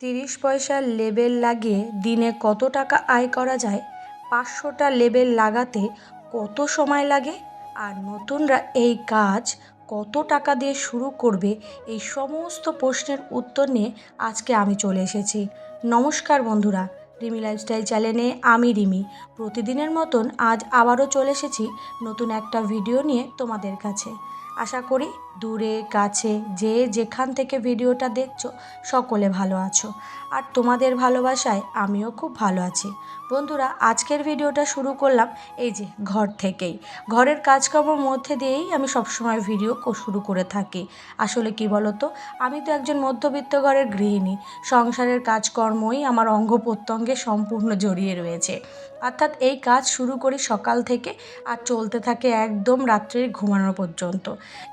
30 পয়সার লেবেল লাগিয়ে দিনে কত টাকা আয় করা যায়, 500টা লেবেল লাগাতে কত সময় লাগে, আর নতুনরা এই কাজ কত টাকা দিয়ে শুরু করবে, এই সমস্ত প্রশ্নের উত্তর নিয়ে আজকে আমি চলে এসেছি। নমস্কার বন্ধুরা, রিমি লাইফস্টাইল চ্যানেলে আমি রিমি। প্রতিদিনের মতন আজ আবারও চলে এসেছি নতুন একটা ভিডিও নিয়ে তোমাদের কাছে। আশা করি দূরে কাছে যে যেখান থেকে ভিডিওটা দেখছো সকলে ভালো আছো, আর তোমাদের ভালোবাসায় আমিও খুব ভালো আছি। বন্ধুরা, আজকের ভিডিওটা শুরু করলাম এই যে ঘর থেকেই। ঘরের কাজকর্মের মধ্যে দিয়েই আমি সবসময় ভিডিও শুরু করে থাকি। আসলে কি বলো তো, আমি তো একজন মধ্যবিত্ত ঘরের গৃহিণী। সংসারের কাজকর্মই আমার অঙ্গ প্রত্যঙ্গে সম্পূর্ণ জড়িয়ে রয়েছে। অর্থাৎ এই কাজ শুরু করি সকাল থেকে আর চলতে থাকে একদম রাত্রির ঘুমানো পর্যন্ত।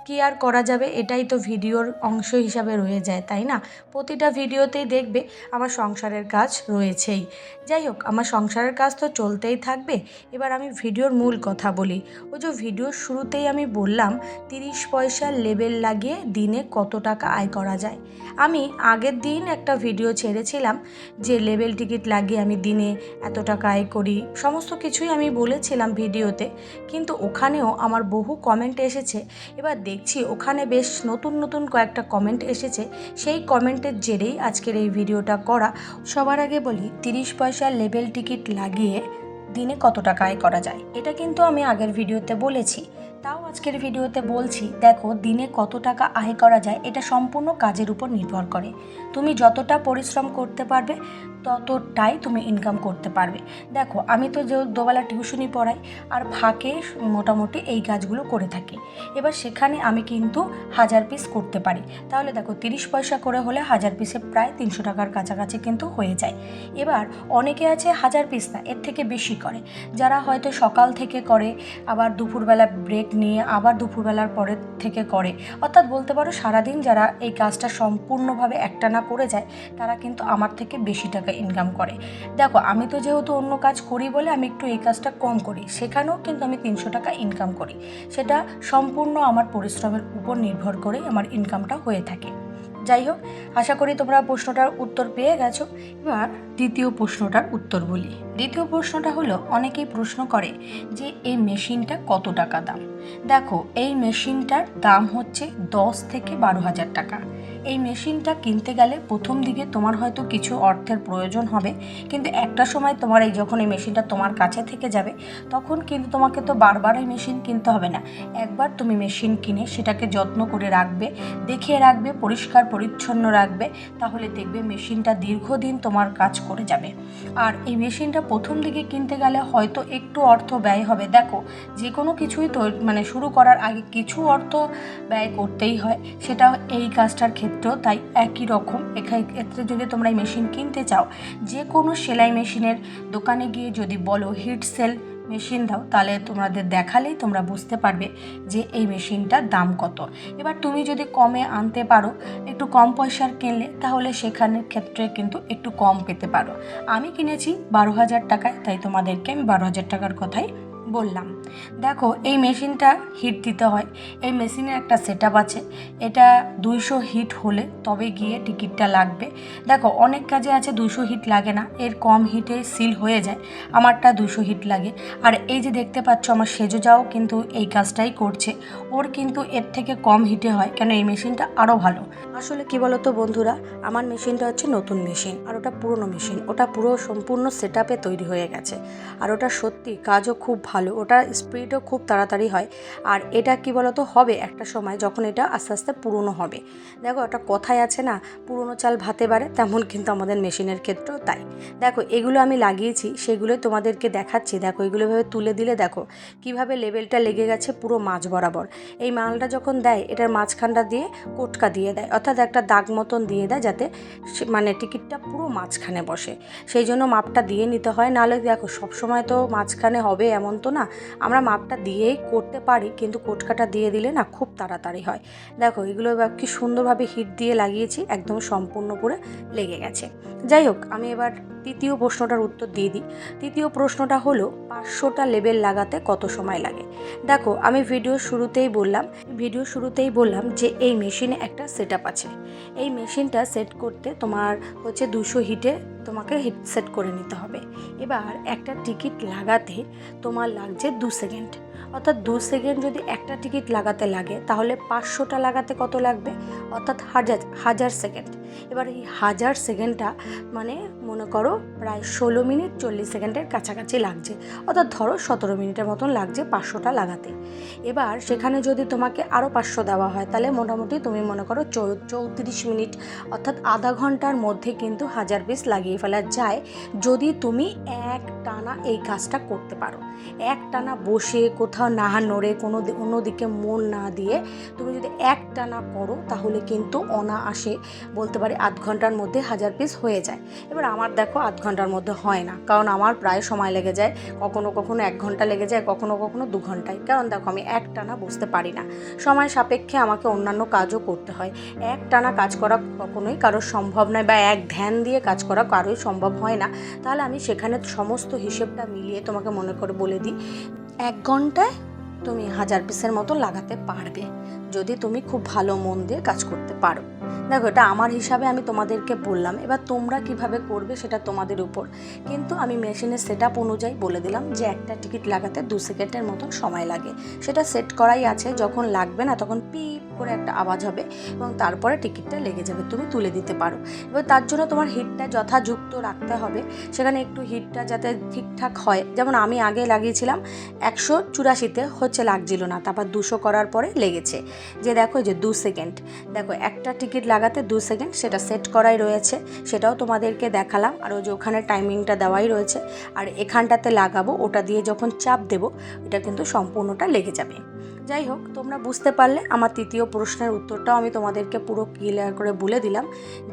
কি আর করা যাবে, এটাই তো ভিডিওর অংশ হিসাবে রয়ে যায়, তাই না? প্রতিটা ভিডিওতেই দেখবে আমার সংসারের কাজ রয়েছেই। যাই হোক, আমার সংসারের কাজ তো চলতেই থাকবে। এবার আমি ভিডিওর মূল কথা বলি। ওই যে ভিডিওর শুরুতেই আমি বললাম 30 পয়সার লেবেল লাগিয়ে দিনে কত টাকা আয় করা যায়। আমি আগের দিন একটা ভিডিও ছেড়েছিলাম যে লেবেল টিকিট লাগিয়ে আমি দিনে এত টাকা আয় করি, সমস্ত কিছুই আমি বলেছিলাম ভিডিওতে। কিন্তু ওখানেও আমার বহু কমেন্ট এসেছে। এবার দেখছি ওখানে বেশ নতুন নতুন কয়েকটা কমেন্ট এসেছে। সেই কমেন্টের জেরেই আজকের এই ভিডিওটা করা। সবার আগে বলি, 30 পয়সার লেবেল টিকিট লাগিয়ে দিনে কত টাকা আয় করা যায়, এটা কিন্তু আমি আগের ভিডিওতে বলেছি। তাও আজকের ভিডিওতে বলছি, দেখো দিনে কত টাকা আয় করা যায় এটা সম্পূর্ণ কাজের উপর নির্ভর করে। তুমি যতটা পরিশ্রম করতে পারবে ততটাই তুমি ইনকাম করতে পারবে। দেখো, আমি তো যে দুবেলা টিউশনি পড়াই আর ফাঁকে মোটামুটি এই কাজগুলো করে থাকি। এবার সেখানে আমি কিন্তু 1000 পিস করতে পারি। তাহলে দেখো, 30 পয়সা করে হলে 1000 পিসে প্রায় 300 টাকার কাছাকাছি কিন্তু হয়ে যায়। এবার অনেকে আছে 1000 পিস না, এর থেকে বেশি করে, যারা হয়তো সকাল থেকে করে, আবার দুপুরবেলা ব্রেক নিয়ে আবার দুপুরবেলার পরের থেকে করে। অর্থাৎ বলতে পারো সারাদিন যারা এই কাজটা সম্পূর্ণভাবে একটানা করে যায়, তারা কিন্তু আমার থেকে বেশি টাকা ইনকাম করে। দেখো, আমি তো যেহেতু অন্য কাজ করি বলে আমি একটু এই কাজটা কম করি, সেখানেও কিন্তু আমি 300 টাকা ইনকাম করি। সেটা সম্পূর্ণ আমার পরিশ্রমের উপর নির্ভর করে আমার ইনকামটা হয়ে থাকে। যাই হোক, আশা করি তোমরা প্রশ্নটার উত্তর পেয়ে গেছো। এবার দ্বিতীয় প্রশ্নটার উত্তর বলি। দ্বিতীয় প্রশ্নটা হলো, অনেকেই প্রশ্ন করে যে এই মেশিনটা কত টাকা দাম। দেখো, এই মেশিনটার দাম হচ্ছে 10 থেকে 12,000 টাকা। এই মেশিনটা কিনতে গেলে প্রথম দিকে তোমার হয়তো কিছু অর্থের প্রয়োজন হবে, কিন্তু একটা সময় তোমার যখন এই মেশিনটা তোমার কাছে থেকে যাবে, তখন কিন্তু তোমাকে তো বারবার এই মেশিন কিনতে হবে না। একবার তুমি মেশিন কিনে সেটাকে যত্ন করে রাখবে, দেখিয়ে রাখবে, পরিষ্কার পরিচ্ছন্ন রাখবে, তাহলে দেখবে মেশিনটা দীর্ঘদিন তোমার কাজ করে যাবে। আর এই মেশিনটা প্রথম দিকে কিনতে গেলে হয়তো একটু অর্থ ব্যয় হবে। দেখো, যে কোনো কিছুই তো শুরু করার আগে কিছু অর্থ ব্যয় করতেই হয়, সেটা এই কাজটার ক্ষেত্রেও তাই একই রকম। এক্ষেত্রে যদি তোমরা এই মেশিন কিনতে চাও, যে কোনো সেলাই মেশিনের দোকানে গিয়ে যদি বলো হিট সেল মেশিন দাও, তাহলে তোমাদের দেখালেই তোমরা বুঝতে পারবে যে এই মেশিনটার দাম কত। এবার তুমি যদি কমে আনতে পারো, একটু কম পয়সার কিনলে, তাহলে সেখানের ক্ষেত্রে কিন্তু একটু কম পেতে পারো। আমি কিনেছি 12,000 টাকায়, তাই তোমাদেরকে আমি 12,000 টাকার কথাই বললাম। দেখো, এই মেশিনটা হিট দিতে হয়। এই মেশিনের একটা সেটআপ আছে, এটা 200 হিট হলে তবে গিয়ে টিকিটটা লাগবে। দেখো, অনেক কাজে আছে 200 হিট লাগে না, এর কম হিটে সিল হয়ে যায়। আমারটা 200 হিট লাগে। আর এই যে দেখতে পাচ্ছ, আমার সেজো যাও কিন্তু এই কাজটাই করছে, ওর কিন্তু এর থেকে কম হিটে হয়, কেন এই মেশিনটা আরও ভালো। আসলে কি বলো তো বন্ধুরা, আমার মেশিনটা হচ্ছে নতুন মেশিন, আর ওটা পুরনো মেশিন। ওটা পুরো সম্পূর্ণ সেটআপে তৈরি হয়ে গেছে, আর ওটা সত্যি কাজও খুব ভালো, ওটার স্পিডও খুব তাড়াতাড়ি হয়। আর এটা কি বলো তো, হবে একটা সময় যখন এটা আস্তে আস্তে পুরনো হবে। দেখো, একটা কথাই আছে না, পুরনো চাল ভাতে বাড়ে, তেমন কিন্তু আমাদের মেশিনের ক্ষেত্রেও তাই। দেখো, এগুলো আমি লাগিয়েছি, সেগুলোই তোমাদেরকে দেখাচ্ছি। দেখো, এগুলো ভাবে তুলে দিলে দেখো কিভাবে লেবেলটা লেগে গেছে পুরো মাঝ বরাবর। এই মালটা যখন দেয়, এটার মাঝখানটা দিয়ে কোটকা দিয়ে দেয়, অর্থাৎ একটা দাগ মতন দিয়ে দেয়, যাতে টিকিটটা পুরো মাঝখানে বসে। সেই জন্য মাপটা দিয়ে নিতে হয়, নাহলে দেখো সবসময় তো মাঝখানে হবে এমন তো তো না, আমরা মাপটা দিয়েই করতে পারি, কিন্তু কোটকাটা দিয়ে দিলে না খুব তাড়াতাড়ি হয়। দেখো এগুলো এবার কি সুন্দরভাবে হিট দিয়ে লাগিয়েছি, একদম সম্পূর্ণ করে লেগে গেছে। যাই হোক, আমি এবার তৃতীয় প্রশ্নটার উত্তর দিয়ে দিই। তৃতীয় প্রশ্নটা হলো 500টা লেবেল লাগাতে কত সময় লাগে। দেখো আমি ভিডিওর শুরুতেই বললাম যে এই মেশিনে একটা সেট আপ আছে। এই মেশিনটা সেট করতে তোমার হচ্ছে 200 হিটে তোমাকে হিট সেট করে নিতে হবে। এবার একটা টিকিট লাগাতে তোমার লাগছে 2 সেকেন্ড, অর্থাৎ 2 সেকেন্ড যদি একটা টিকিট লাগাতে লাগে তাহলে 500টা লাগাতে কত লাগবে, অর্থাৎ 1000 সেকেন্ড। এবার এই 1000 সেকেন্ডটা মানে মনে করো প্রায় 16 মিনিট 40 সেকেন্ডের কাছাকাছি লাগছে, অর্থাৎ ধরো 17 মিনিটের মতন লাগছে 500টা লাগাতে। এবার সেখানে যদি তোমাকে আরও 500 দেওয়া হয় তাহলে মোটামুটি তুমি মনে করো 34 মিনিট, অর্থাৎ আধা ঘন্টার মধ্যে কিন্তু 1000 পিস লাগিয়ে ফেলা যায়, যদি তুমি এক টানা এই কাজটা করতে পারো। এক টানা বসে কোথাও না নড়ে অন্যদিকে মন না দিয়ে তুমি যদি এক টানা করো তাহলে কিন্তু অনায়াসে বলতে পারি আধ ঘন্টার মধ্যে 1000 পিস হয়ে যায়। এবার আমার দেখো আধ ঘন্টার মধ্যে হয় না, কারণ আমার প্রায় সময় লেগে যায়, কখনো 1 ঘন্টা লেগে যায়, কখনো 2 ঘন্টায়, কারণ দেখো আমি এক টানা বসতে পারি না, সময় সাপেক্ষে আমাকে অন্যান্য কাজও করতে হয়। এক টানা কাজ করা কখনোই কারোর সম্ভব নয়, বা এক ধ্যান দিয়ে কাজ করা কারোই সম্ভব হয় না। তাহলে আমি সেখানে সমস্ত হিসেবটা মিলিয়ে তোমাকে মনে করে বলে দিই, 1 ঘন্টায় তুমি 1000 পিসের মতো লাগাতে পারবে, যদি তুমি খুব ভালো মন দিয়ে কাজ করতে পারো। দেখো এটা আমার হিসাবে আমি তোমাদেরকে বললাম, এবার তোমরা কিভাবে করবে সেটা তোমাদের উপর, কিন্তু আমি মেশিনের সেট আপ অনুযায়ী বলে দিলাম যে একটা টিকিট লাগাতে 2 সেকেন্ডের মতন সময় লাগে। সেটা সেট করাই আছে, যখন লাগবে না তখন পিপ করে একটা আওয়াজ হবে এবং তারপরে টিকিটটা লেগে যাবে, তুমি তুলে দিতে পারো। এবার তার জন্য তোমার হিটটা যথাযুক্ত রাখতে হবে, সেখানে একটু হিটটা যাতে ঠিকঠাক হয়। যেমন আমি আগে লাগিয়েছিলাম 184-তে হচ্ছে লাগছিল না, তারপর 200 করার পরে লেগেছে। যে দেখো যে 2 সেকেন্ড, দেখো একটা টিকিট লাগাতে 2 সেকেন্ড, সেটা সেট করাই রয়েছে, সেটাও তোমাদেরকে দেখালাম। আর ওই যে ওখানে টাইমিংটা দেওয়াই রয়েছে, আর এখানটাতে লাগাবো, ওটা দিয়ে যখন চাপ দেবো এটা কিন্তু সম্পূর্ণটা লেগে যাবে। যাই হোক, তোমরা বুঝতে পারলে। আমার তৃতীয় প্রশ্নের উত্তরটাও আমি তোমাদেরকে পুরো ক্লিয়ার করে বলে দিলাম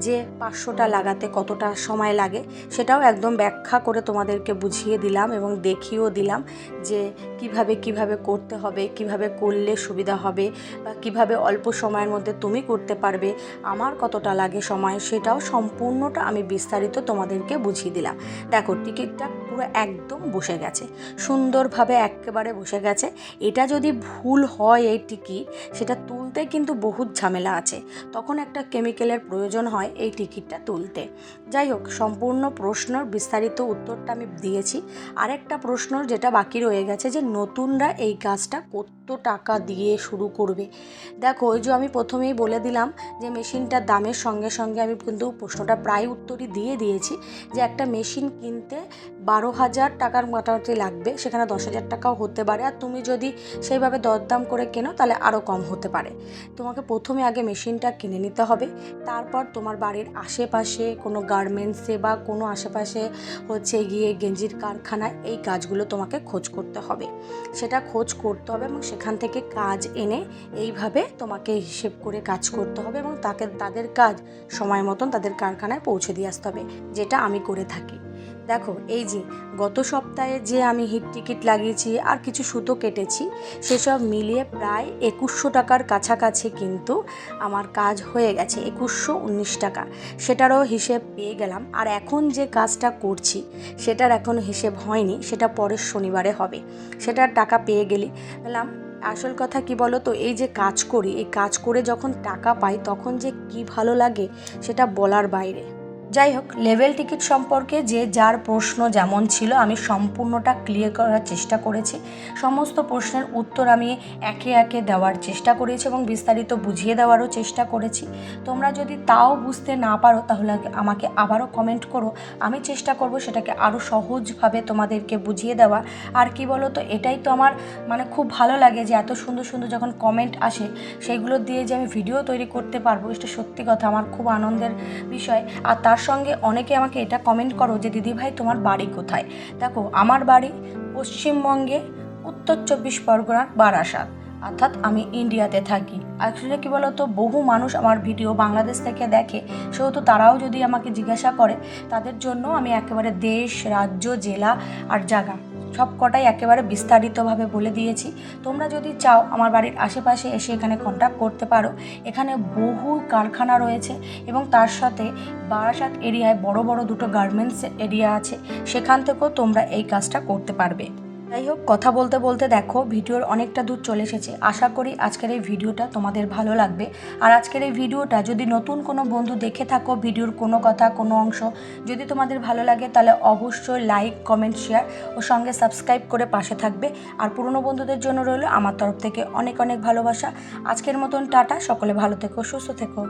যে 500টা লাগাতে কতটা সময় লাগে, সেটাও একদম ব্যাখ্যা করে তোমাদেরকে বুঝিয়ে দিলাম এবং দেখিয়েও দিলাম যে কিভাবে করতে হবে, কিভাবে করলে সুবিধা হবে, বা কিভাবে অল্প সময়ের মধ্যে তুমি করতে পারবে, আমার কতটা লাগে সময়, সেটাও সম্পূর্ণটা আমি বিস্তারিত তোমাদেরকে বুঝিয়ে দিলাম। দেখো টিকিটটা পুরো একদম বসে গেছে, সুন্দরভাবে একেবারে বসে গেছে। এটা যদি ভুল হয় এই টিকিট, সেটা তুলতে কিন্তু বহুত ঝামেলা আছে, তখন একটা কেমিক্যালের প্রয়োজন হয় এই টিকিটটা তুলতে। যাই হোক, সম্পূর্ণ প্রশ্নের বিস্তারিত উত্তরটা আমি দিয়েছি। আরেকটা প্রশ্ন যেটা বাকি রয়ে গেছে, যে নতুনরা এই কাজটা কত টাকা দিয়ে শুরু করবে। দেখো ওই যে আমি প্রথমেই বলে দিলাম যে মেশিনটার দামের সঙ্গে সঙ্গে আমি কিন্তু প্রশ্নটা প্রায় উত্তরই দিয়ে দিয়েছি, যে একটা মেশিন কিনতে 12,000 টাকার মোটামুটি লাগবে, সেখানে 10,000 টাকাও হতে পারে, আর তুমি যদি সেইভাবে দরদাম করে কেনো তাহলে আরও কম হতে পারে। তোমাকে প্রথমে আগে মেশিনটা কিনে নিতে হবে, তারপর তোমার বাড়ির আশেপাশে কোনো গার্মেন্টসে বা কোনো আশেপাশে হচ্ছে গিয়ে গেঞ্জির কারখানায় এই কাজগুলো তোমাকে খোঁজ করতে হবে, সেটা খোঁজ করতে হবে এবং সেখান থেকে কাজ এনে এইভাবে তোমাকে হিসেব করে কাজ করতে হবে এবং তাদের কাজ সময় মতন তাদের কারখানায় পৌঁছে দিয়ে আসতে হবে, যেটা আমি করে থাকি। দেখো এই যে গত সপ্তাহে যে আমি হিট টিকিট লাগিয়েছি আর কিছু সুতো কেটেছি, সেসব মিলিয়ে প্রায় 2100 টাকার কাছাকাছি কিন্তু আমার কাজ হয়ে গেছে, 2119 টাকা, সেটারও হিসেব পেয়ে গেলাম। আর এখন যে কাজটা করছি সেটার এখন হিসেব হয়নি, সেটা পরের শনিবারে হবে, সেটার টাকা পেয়ে গেলাম। আসল কথা কি বলো তো, এই যে কাজ করি, এই কাজ করে যখন টাকা পাই তখন যে কি ভালো লাগে সেটা বলার বাইরে। যাই হোক, লেভেল টিকিট সম্পর্কে যে যার প্রশ্ন যেমন ছিল আমি সম্পূর্ণটা ক্লিয়ার করার চেষ্টা করেছি, সমস্ত প্রশ্নের উত্তর আমি একে একে দেওয়ার চেষ্টা করেছি এবং বিস্তারিত বুঝিয়ে দেওয়ারও চেষ্টা করেছি। তোমরা যদি তাও বুঝতে না পারো তাহলে আমাকে আবারও কমেন্ট করো, আমি চেষ্টা করব সেটাকে আরও সহজভাবে তোমাদেরকে বুঝিয়ে দেওয়া। আর কি বলো তো, এটাই তো আমার মানে খুব ভালো লাগে যে এত সুন্দর সুন্দর যখন কমেন্ট আসে সেইগুলো দিয়ে যে আমি ভিডিও তৈরি করতে পারবো, এটা সত্যি কথা আমার খুব আনন্দের বিষয়। আর তার সঙ্গে অনেকে আমাকে এটা কমেন্ট করো যে দিদিভাই তোমার বাড়ি কোথায়। দেখো আমার বাড়ি পশ্চিমবঙ্গে উত্তর 24 পরগনার বারাসাত, অর্থাৎ আমি ইন্ডিয়াতে থাকি। অ্যাকচুয়ালি কী বলো তো, বহু মানুষ আমার ভিডিও বাংলাদেশ থেকে দেখে, সেহেতু তারাও যদি আমাকে জিজ্ঞাসা করে তাদের জন্য আমি একেবারে দেশ, রাজ্য, জেলা আর জায়গা সব কটাই একেবারে বিস্তারিতভাবে বলে দিয়েছি। তোমরা যদি চাও আমার বাড়ির আশেপাশে এসে এখানে কন্ট্যাক্ট করতে পারো। এখানে বহু কারখানা রয়েছে এবং তার সাথে বারাসাত এরিয়ায় বড় বড় দুটো গার্মেন্টস এরিয়া আছে, সেখান থেকেও তোমরা এই কাজটা করতে পারবে। যাই হোক, কথা বলতে বলতে দেখো ভিডিওর অনেকটা দূর চলে এসেছে। আশা করি আজকের এই ভিডিওটা তোমাদের ভালো লাগবে। আর আজকের এই ভিডিওটা যদি নতুন কোনো বন্ধু দেখে থাকো, ভিডিওর কোনো কথা কোনো অংশ যদি তোমাদের ভালো লাগে, তাহলে অবশ্যই লাইক কমেন্ট শেয়ার ও সঙ্গে সাবস্ক্রাইব করে পাশে থাকবে। আর পুরনো বন্ধুদের জন্য রইল আমার তরফ থেকে অনেক অনেক ভালোবাসা। আজকের মতন টাটা, সকলে ভালো থেকো, সুস্থ থেকো।